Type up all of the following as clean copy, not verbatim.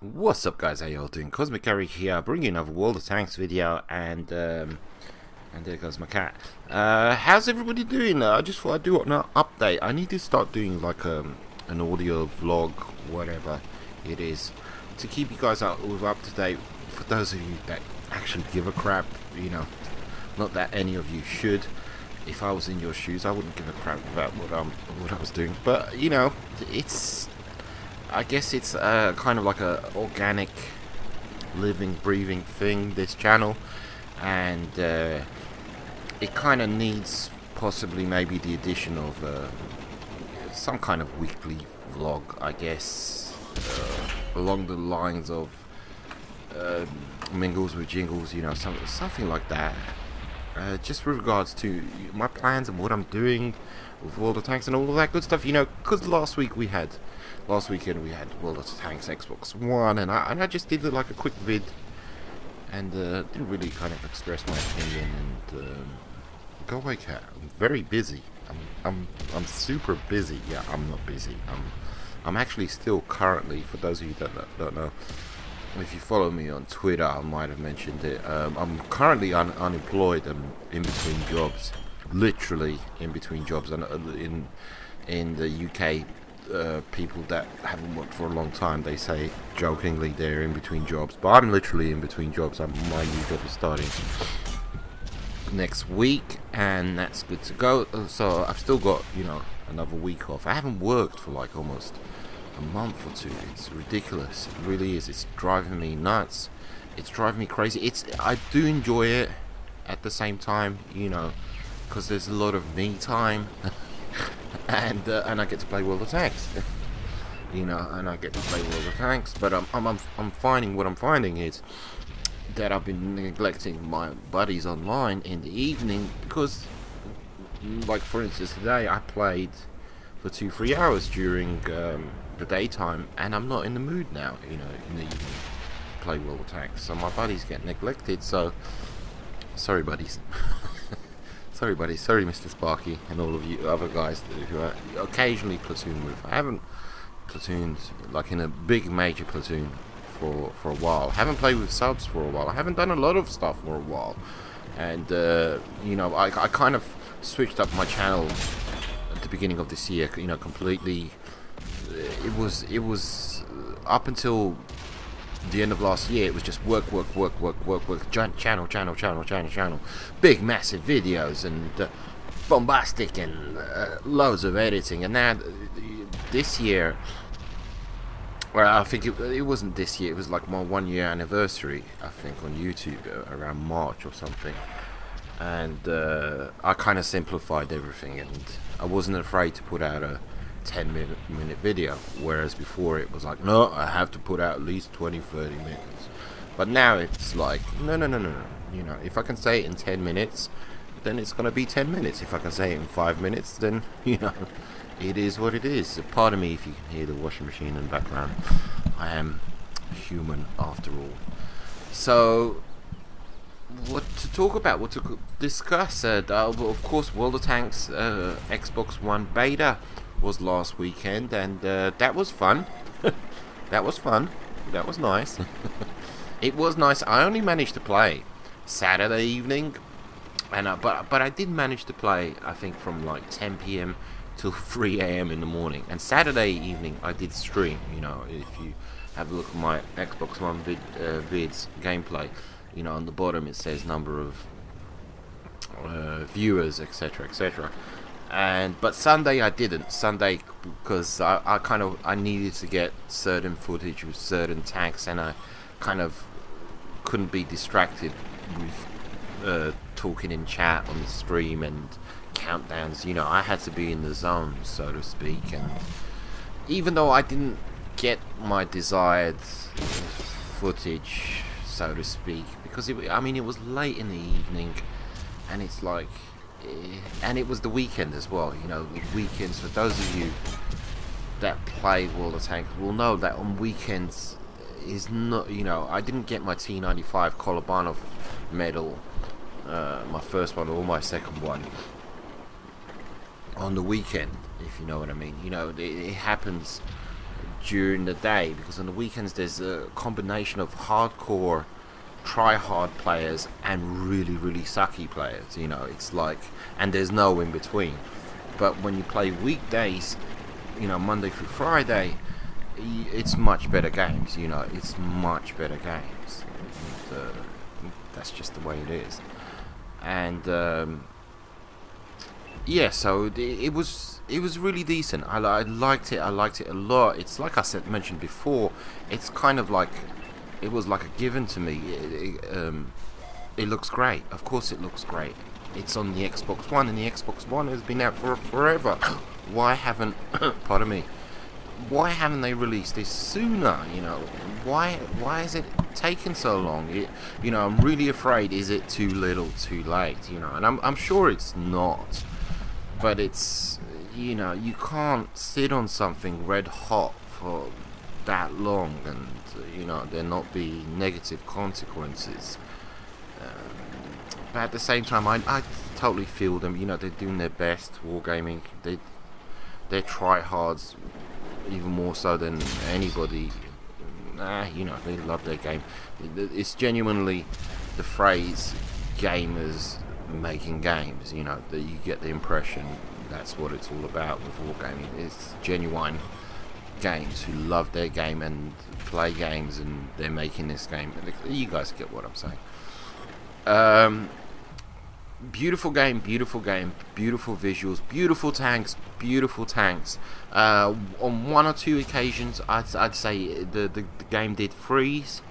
What's up, guys? How y'all doing? Cosmic Eric here, bringing another World of Tanks video, and there goes my cat. How's everybody doing? I just thought I'd do an update. I need to start doing like an audio vlog, whatever it is, to keep you guys up to date. For those of you that actually give a crap, you know, not that any of you should. If I was in your shoes, I wouldn't give a crap about what I was doing. But you know, I guess it's kind of like a organic, living, breathing thing, this channel, and it kind of needs possibly maybe the addition of some kind of weekly vlog, I guess, along the lines of Mingles with Jingles, you know, something like that. Just with regards to my plans and what I'm doing with World of Tanks and all of that good stuff, you know, because last weekend we had World of Tanks Xbox One, and I just did like a quick vid, and didn't really kind of express my opinion. And go away, cat. I'm very busy. I'm super busy. Yeah, I'm not busy. I'm actually still currently, for those of you that don't know, if you follow me on Twitter, I might have mentioned it. I'm currently unemployed and in between jobs, literally in between jobs. And in the UK, people that haven't worked for a long time, they say jokingly they're in between jobs, but I'm literally in between jobs. My new job is starting next week, and that's good to go. So I've still got, you know, another week off. I haven't worked for like almost a month or two. It's ridiculous. It really is. It's driving me nuts. It's driving me crazy. I do enjoy it at the same time, you know, because there's a lot of me time. and I get to play World of Tanks, you know, and I get to play World of Tanks. But I'm finding, what I'm finding is that I've been neglecting my buddies online in the evening, because, like for instance, today I played for 2-3 hours during the daytime, and I'm not in the mood now, you know, in the evening to play World of Tanks. So my buddies get neglected. So sorry, buddies. Sorry, buddy. Sorry, Mr. Sparky, and all of you other guys who are occasionally platoon with. I haven't platooned like in a big major platoon for a while. I haven't played with subs for a while. I haven't done a lot of stuff for a while, and you know, I kind of switched up my channel at the beginning of this year. You know, completely. It was up until the end of last year, it was just work, channel, big massive videos, and bombastic, and loads of editing. And now this year, well, I think it wasn't this year, it was like my 1-year anniversary, I think, on YouTube around March or something. And I kind of simplified everything, and I wasn't afraid to put out a 10-minute video, whereas before it was like, no, I have to put out at least 20-30 minutes. But now it's like, no, you know, if I can say it in 10 minutes, then it's gonna be 10 minutes. If I can say it in 5 minutes, then, you know, it is what it is. Pardon me if you can hear the washing machine in the background. I am human after all. So what to talk about, what to discuss? Of course, World of Tanks Xbox One beta was last weekend, and that was fun. That was fun. That was nice. It was nice. I only managed to play Saturday evening, and but I did manage to play, I think, from like 10 PM till 3 AM in the morning. And Saturday evening I did stream. You know, if you have a look at my Xbox One vids gameplay, you know, on the bottom it says number of viewers, etc, etc. But Sunday I didn't. Sunday, because I needed to get certain footage with certain tanks, and I kind of couldn't be distracted with talking in chat on the stream and countdowns. You know, I had to be in the zone, so to speak. And even though I didn't get my desired footage, so to speak, because it was late in the evening, and it's like, and it was the weekend as well. You know, the weekends, for those of you that play World of Tanks will know that on weekends is not, you know, I didn't get my T95 Kolobanov medal, my first one or my second one, on the weekend, if you know what I mean. You know, it happens during the day, because on the weekends there's a combination of hardcore try hard players and really sucky players, you know. It's like, and there's no in between. But when you play weekdays, you know, Monday through Friday, it's much better games, you know. It's much better games. That's just the way it is. And yeah, so it was really decent. I liked it. I liked it a lot. It's like I mentioned before. It's kind of like it was like a given to me. It looks great. Of course, it looks great. It's on the Xbox One, and the Xbox One has been out for forever. Why haven't, pardon me, why haven't they released this sooner? You know, why is it taking so long? You know, I'm really afraid. Is it too little, too late? You know, and I'm sure it's not. But it's, you know, you can't sit on something red hot for that long, and you know, there not be negative consequences. But at the same time, I totally feel them. You know, they're doing their best. Wargaming, they try hards even more so than anybody. You know, they love their game. It's genuinely the phrase gamers making games, you know, that you get the impression that's what it's all about with Wargaming. It's genuine games who love their game and play games, and they're making this game. You guys get what I'm saying. Beautiful game, beautiful visuals, beautiful tanks. On one or two occasions, I'd say the game did freeze,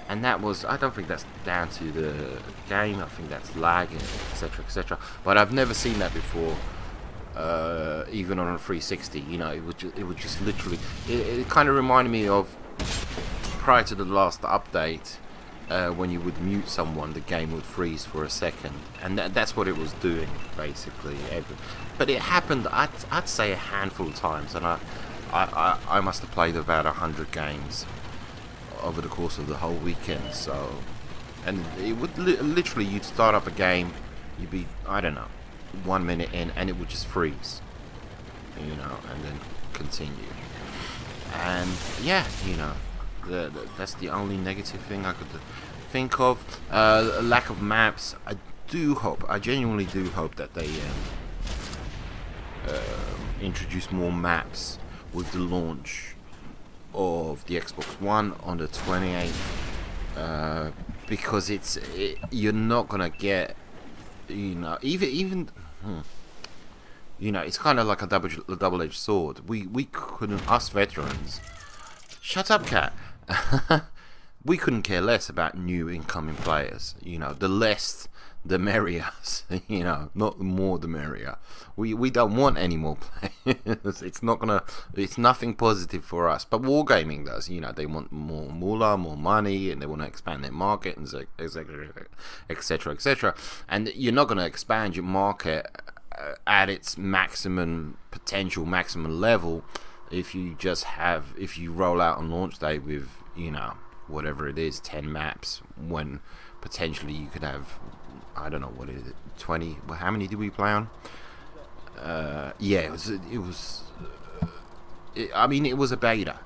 and that was, I don't think that's down to the game. I think that's lag, etc, etc. But I've never seen that before, even on a 360. You know, it would just literally. It kind of reminded me of prior to the last update. When you would mute someone, the game would freeze for a second, and that's what it was doing basically. But it happened, I'd say, a handful of times, and I must have played about 100 games over the course of the whole weekend. So, and it would literally, you'd start up a game, you'd be, I don't know, 1 minute in, and it would just freeze, you know, and then continue. And yeah, you know. That's the only negative thing I could think of. A lack of maps. I genuinely do hope that they introduce more maps with the launch of the Xbox One on the 28th, because you're not gonna get, you know, even you know, it's kind of like a double-edged sword. We couldn't, us veterans. Shut up, cat. We couldn't care less about new incoming players. You know, the less the merrier. You know, not the more the merrier. We don't want any more players. It's nothing positive for us. But Wargaming does. You know, they want more moolah, more money, and they want to expand their market, and etc, etc. And you're not going to expand your market at its maximum potential, maximum level, if you roll out on launch day with, you know, whatever it is, 10 maps, when potentially you could have, I don't know, what is it, 20, well, how many did we play on? Yeah, I mean, it was a beta,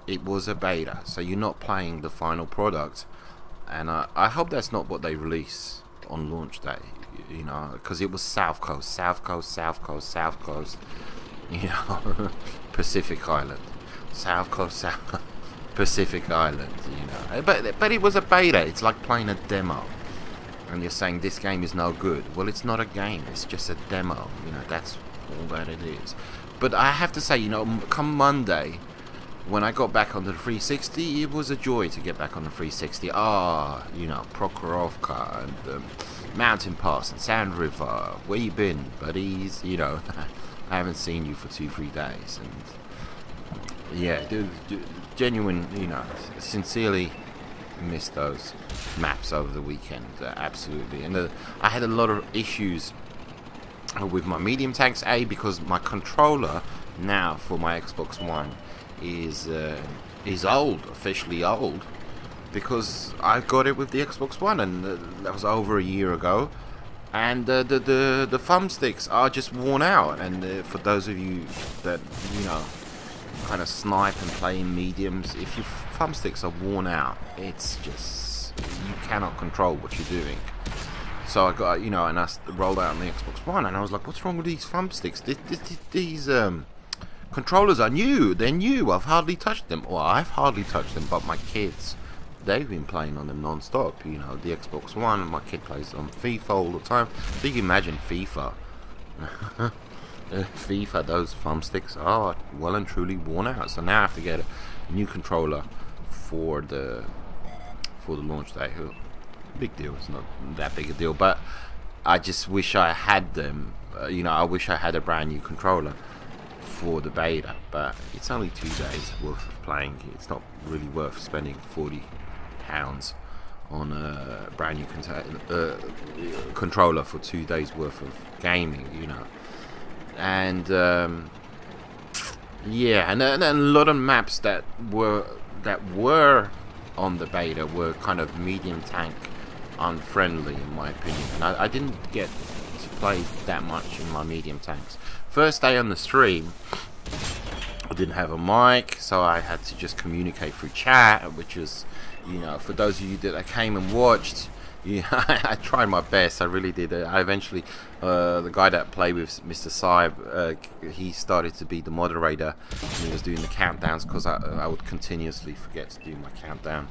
so you're not playing the final product, and I hope that's not what they release on launch day, you know, because it was South Coast, you know, Pacific Island, South Coast, Pacific Island, you know. But it was a beta. It's like playing a demo, and you're saying this game is no good. Well, it's not a game. It's just a demo. You know, that's all that it is. But I have to say, you know, come Monday, when I got back on the 360, it was a joy to get back on the 360. You know, Prokhorovka and Mountain Pass and Sand River. Where you been, buddies? You know. I haven't seen you for 2-3 days, and yeah, genuine, you know, sincerely missed those maps over the weekend, absolutely. And I had a lot of issues with my medium tanks, because my controller now for my Xbox One is old, officially old, because I got it with the Xbox One, and that was over a year ago. And the thumbsticks are just worn out, and for those of you that, you know, kind of snipe and play in mediums, if your thumbsticks are worn out, it's just, you cannot control what you're doing. So I got, and I rolled out on the Xbox One, and I was like, what's wrong with these thumbsticks? These controllers are new. They're new. I've hardly touched them. Well, I've hardly touched them, but my kids, they've been playing on them non-stop. The Xbox One, my kid plays on FIFA all the time. So you can imagine FIFA. FIFA, those thumbsticks are well and truly worn out. So now I have to get a new controller for the launch day. Big deal. It's not that big a deal, but I just wish I had them. I wish I had a brand new controller for the beta, but it's only 2 days worth of playing. It's not really worth spending £40 on a brand new controller for 2 days worth of gaming, and yeah, and a lot of maps that were on the beta were kind of medium tank unfriendly, in my opinion, and I didn't get to play that much in my medium tanks. First day on the stream, I didn't have a mic, so I had to just communicate through chat, which was, for those of you that came and watched, I tried my best. I really did. I eventually, the guy that played with Mr. Saib, he started to be the moderator, and he was doing the countdowns, because I would continuously forget to do my countdown,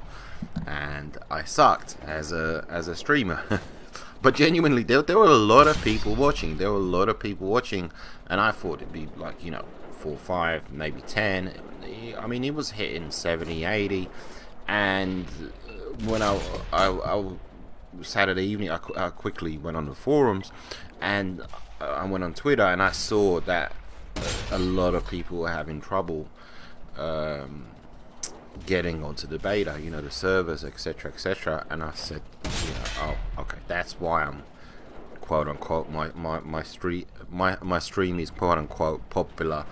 and I sucked as a streamer. But genuinely, there were a lot of people watching. And I thought it'd be like, 4, 5, maybe 10. I mean, it was hitting 70, 80. And when I Saturday evening, I quickly went on the forums, and I went on Twitter, and I saw that a lot of people were having trouble getting onto the beta, the servers, etc, etc. And I said, oh, okay, that's why I'm quote unquote my stream is quote unquote popular,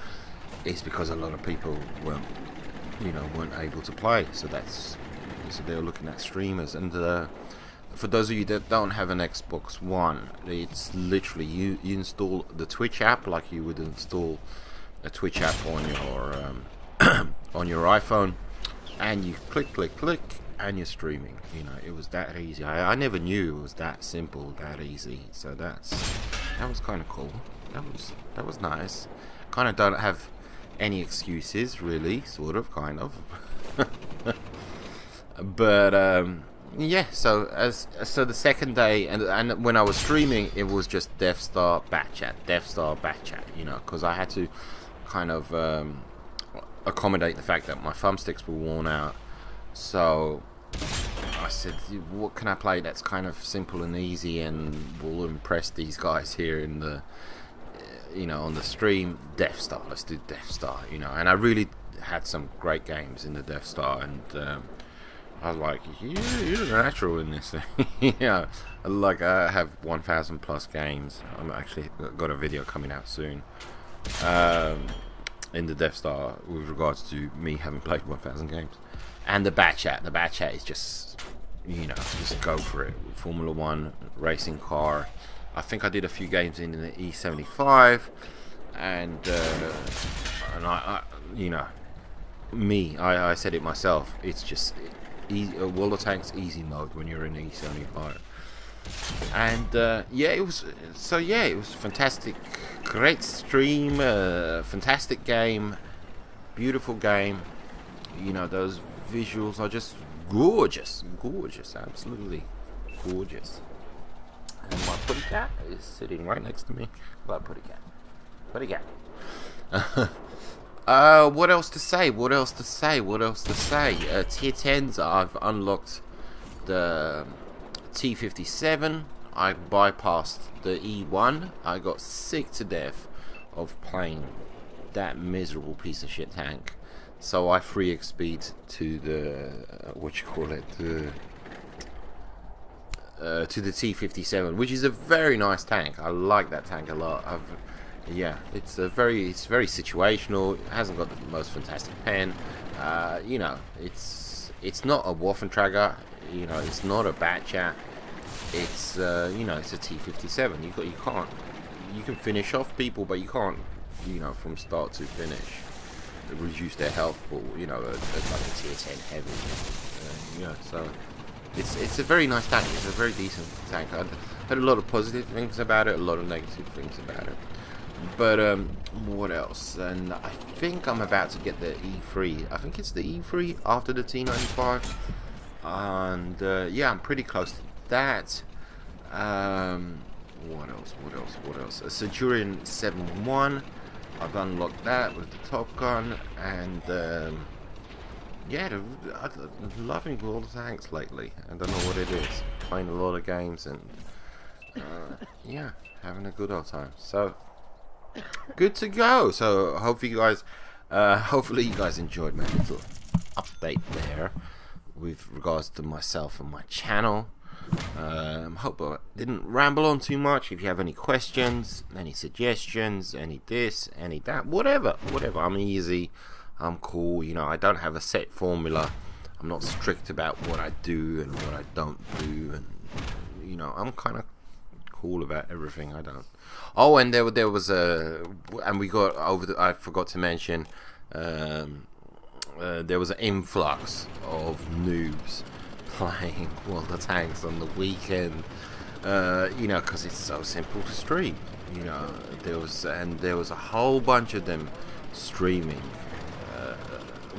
is because a lot of people weren't able to play. So they were looking at streamers. And for those of you that don't have an Xbox One, it's literally you install the Twitch app like you would install a Twitch app on your on your iPhone, and you click, and you're streaming. It was that easy. I never knew it was that simple, that easy. So that was kind of cool. That was nice. Kind of don't have any excuses, really, sort of, kind of. But yeah. So the second day, and when I was streaming, it was just Death Star Bat Chat, because I had to kind of accommodate the fact that my thumbsticks were worn out. So I said, what can I play that's kind of simple and easy and will impress these guys here in the on the stream? Death Star. Let's do Death Star. And I really had some great games in the Death Star, and I was like, you're natural in this thing. Like, I have 1,000 plus games. I'm actually got a video coming out soon in the Death Star with regards to me having played 1,000 games. And the Bat Chat is just, just go for it. Formula 1 racing car. I think I did a few games in the E75, and I I said it myself. It's just World of Tanks easy mode when you're in E75. And yeah, it was fantastic. Great stream, fantastic game, beautiful game. Those visuals are just gorgeous, absolutely gorgeous. And my putty cat is sitting right next to me. Well, putty cat. What else to say? Tier 10s, I've unlocked the T57. I bypassed the E1. I got sick to death of playing that miserable piece of shit tank. So I free XP'd to the to the T57, which is a very nice tank. I like that tank a lot. It's very situational. It hasn't got the most fantastic pen. It's not a Waffentrager. It's not a Bat Chat. It's it's a T57. You can finish off people, but you can't from start to finish. reduce their health pool, you know, like a tier 10 heavy. So it's a very nice tank. It's a very decent tank. I heard a lot of positive things about it, a lot of negative things about it. But what else? And I think I'm about to get the E3. I think it's the E3 after the T95. And yeah, I'm pretty close to that. What else? A Centurion 7-1. I've unlocked that with the Top Gun, and yeah, I'm loving all the tanks lately. I don't know what it is. Playing a lot of games and yeah, having a good old time. So good to go. So hopefully you guys enjoyed my little update there with regards to myself and my channel. Hope I didn't ramble on too much. If you have any questions, any suggestions, any this, any that, whatever, I'm easy, I'm cool. You know, I don't have a set formula. I'm not strict about what I do and what I don't do, and you know, I'm kind of cool about everything. I don't. Oh, and there was and we got over the. I forgot to mention. There was an influx of noobs playing World of Tanks on the weekend, you know, because it's so simple to stream. You know, there was a whole bunch of them streaming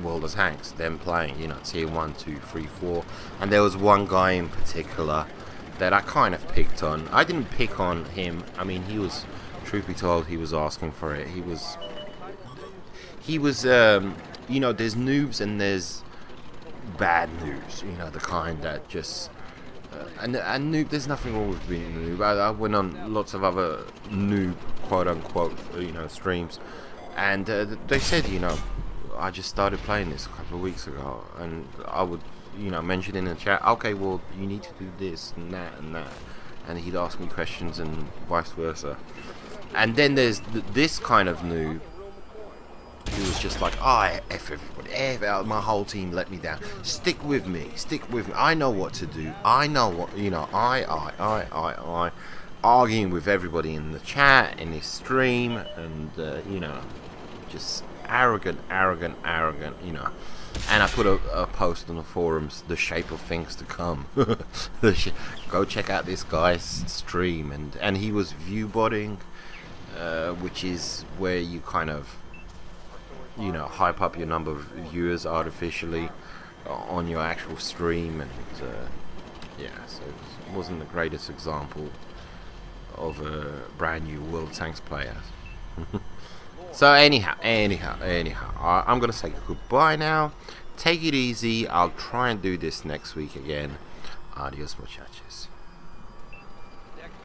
World of Tanks, them playing, you know, tier 1, 2, 3, 4, and there was one guy in particular that I kind of picked on. I didn't pick on him. I mean, he was, truth be told, he was asking for it. He was, you know, there's noobs and there's bad noobs, you know, the kind that just and noob, there's nothing wrong with being a noob. I went on lots of other noob, quote unquote, you know, streams, and they said, you know, I just started playing this a couple of weeks ago, and I would, you know, mention in the chat, okay, well, you need to do this and that and that, and he'd ask me questions and vice versa. And then there's this kind of noob. He was just like, F everybody, F out, my whole team let me down. Stick with me. I know what to do. I know what, you know, I. Arguing with everybody in the chat, in his stream, and, you know, just arrogant, you know. And I put a post on the forums, the shape of things to come. Go check out this guy's stream. And he was viewbotting, which is where you kind of, you know, hype up your number of viewers artificially on your actual stream, and yeah, so it wasn't the greatest example of a brand new World of Tanks player. So anyhow, I'm gonna say goodbye now. Take it easy. I'll try and do this next week again. Adios, muchachos.